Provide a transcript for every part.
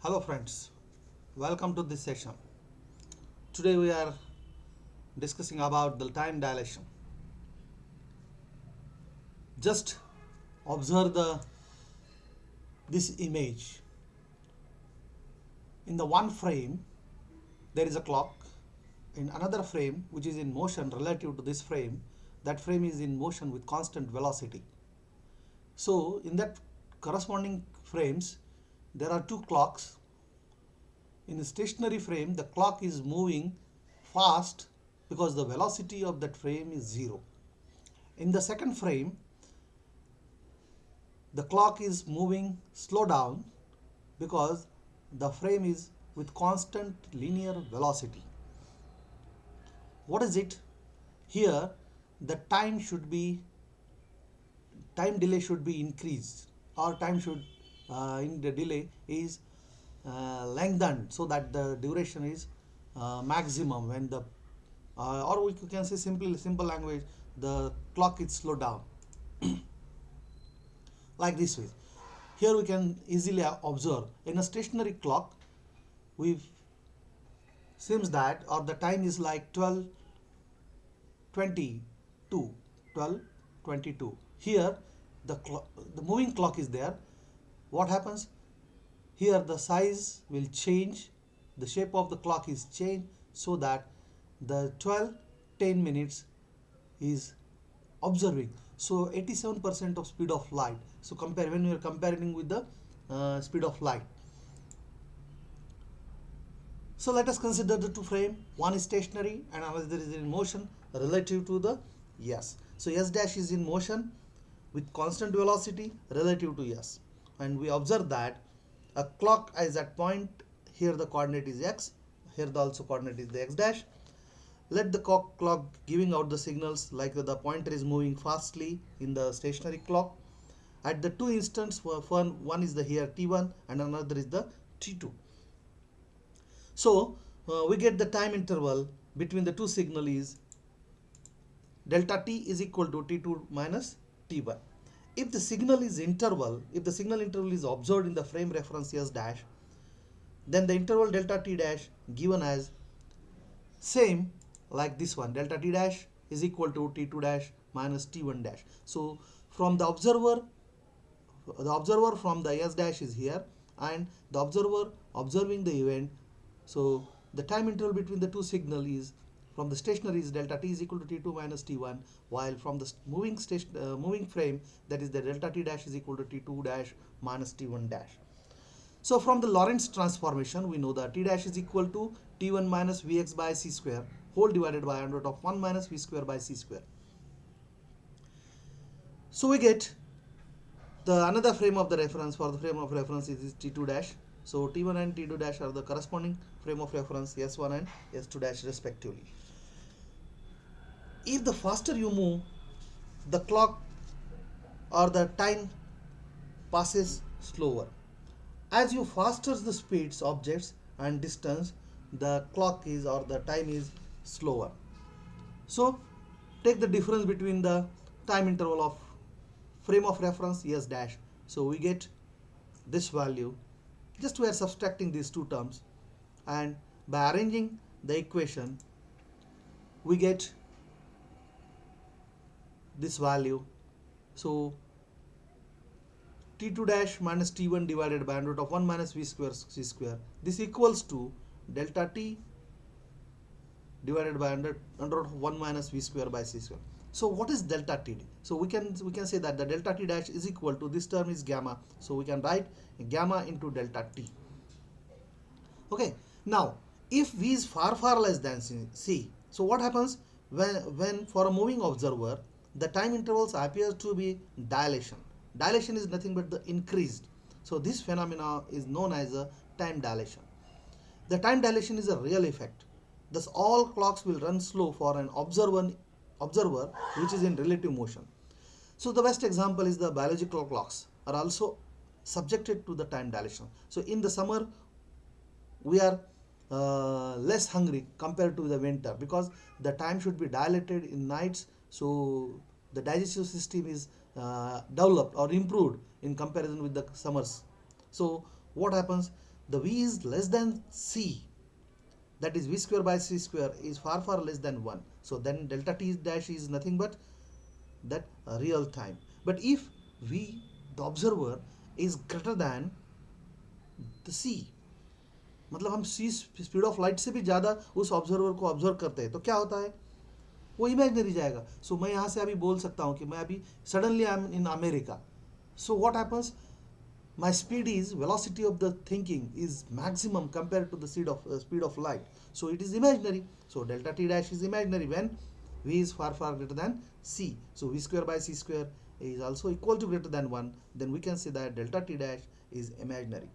Hello friends, welcome to this session. Today we are discussing about the time dilation. Just observe this image. In the one frame there is a clock. In another frame which is in motion relative to this frame, that frame is in motion with constant velocity. So in that corresponding frames there are two clocks. In a stationary frame the clock is moving fast because the velocity of that frame is zero. In the second frame the clock is moving slow down because the frame is with constant linear velocity. What is it? Here the time delay should be increased, or time should in the delay is lengthened so that the duration is maximum when the or we can say simple language, the clock is slowed down like this way. Here we can easily observe in a stationary clock we seems that or the time is like 12:22. 12:22. Here the moving clock is there. What happens? Here the size will change, the shape of the clock is changed so that the 12:10 minutes is observing. So 87% of speed of light. So compare when we are comparing with the speed of light. So let us consider the two frame. One is stationary and another is in motion relative to the S. So S dash is in motion with constant velocity relative to S. And we observe that a clock is at point, here the coordinate is X, here the also coordinate is the X dash. Let the clock giving out the signals like the pointer is moving fastly in the stationary clock. At the two instants, one is the here T1 and another is the T2. So we get the time interval between the two signal is delta T is equal to T2 minus T1. If the signal interval is observed in the frame reference S dash, then the interval delta T dash given as same like this one, delta T dash is equal to T2 dash minus T1 dash. So from the observer from the S dash is here and the observer observing the event. So the time interval between the two signal is from the stationary is delta T is equal to T2 minus T1, while from the moving frame, that is the delta T dash is equal to T2 dash minus T1 dash. So from the Lorentz transformation we know that T dash is equal to T1 minus Vx by c square whole divided by under root of 1 minus V square by c square. So we get the another frame of the reference. For the frame of reference is T2 dash. So T1 and T2 dash are the corresponding frame of reference S1 and S2 dash respectively. If the faster you move, the clock or the time passes slower. As you faster the speeds, objects and distance, the clock is or the time is slower. So take the difference between the time interval of frame of reference S dash. So we get this value. Just we are subtracting these two terms, and by arranging the equation we get this value. So T2 dash minus T1 divided by under root of 1 minus V square c square, this equals to delta T divided by under root of 1 minus V square by c square. So what is delta T? So we can say that the delta T dash is equal to, this term is gamma, so we can write gamma into delta T. Okay, now if V is far less than C, so what happens when for a moving observer the time intervals appears to be dilation. Dilation is nothing but the increased. So this phenomena is known as a time dilation. The time dilation is a real effect. Thus all clocks will run slow for an observer which is in relative motion. So the best example is the biological clocks are also subjected to the time dilation. So in the summer we are less hungry compared to the winter because the time should be dilated in nights, so the digestive system is developed or improved in comparison with the summers. So what happens, the v is less than c, that is v square by c square is far far less than 1. So then delta t dash is nothing but that real time. But if v, the observer, is greater than the c, मतलब हम c speed of light से भी ज़्यादा उस observer को observe करते हैं, तो क्या होता है, वो इमेजनरी जाएगा. सो मैं यहाँ से अभी बोल सकता हूँ कि मैं अभी suddenly I am in America. So what happens, my speed is velocity of the thinking is maximum compared to the speed of light, so it is imaginary. So delta t dash is imaginary when v is far far greater than c. So v square by c square is also equal to greater than 1, then we can say that delta t dash is imaginary.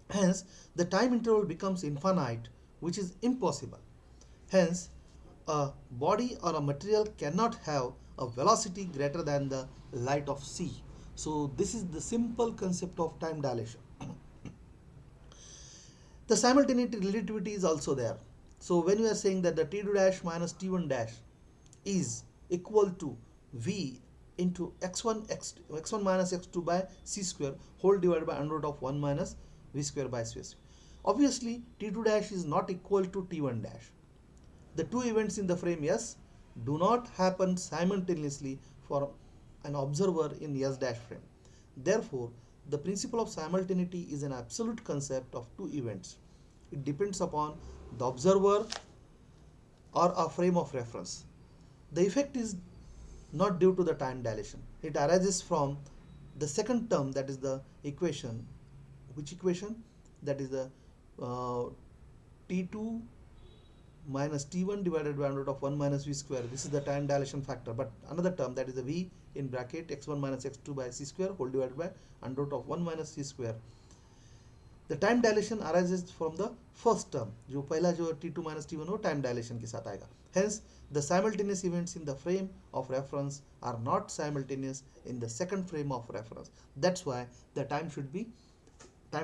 Hence the time interval becomes infinite, which is impossible. Hence a body or a material cannot have a velocity greater than the light of c. So this is the simple concept of time dilation. The simultaneity relativity is also there. So when we are saying that the t2 dash minus t1 dash is equal to v into x1 minus x2 by c square whole divided by under root of 1 minus v square by c square. Obviously t2 dash is not equal to t1 dash. The two events in the frame S do not happen simultaneously for an observer in S dash frame. Therefore, the principle of simultaneity is an absolute concept of two events. It depends upon the observer or a frame of reference. The effect is not due to the time dilation. It arises from the second term, that is the equation. Which equation? That is the T2 minus t1 divided by under root of 1 minus v square. This is the time dilation factor. But another term, that is the v in bracket x1 minus x2 by c square whole divided by under root of 1 minus c square. The time dilation arises from the first term. जो पहला जो t2 minus t1 वो time dilation के साथ आएगा. Hence the simultaneous events in the frame of reference are not simultaneous in the second frame of reference. That's why the time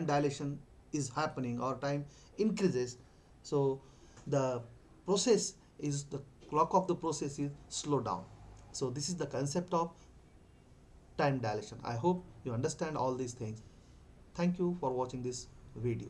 dilation is happening or time increases. So the process is, the clock of the process is slowed down. So this is the concept of time dilation. I hope you understand all these things. Thank you for watching this video.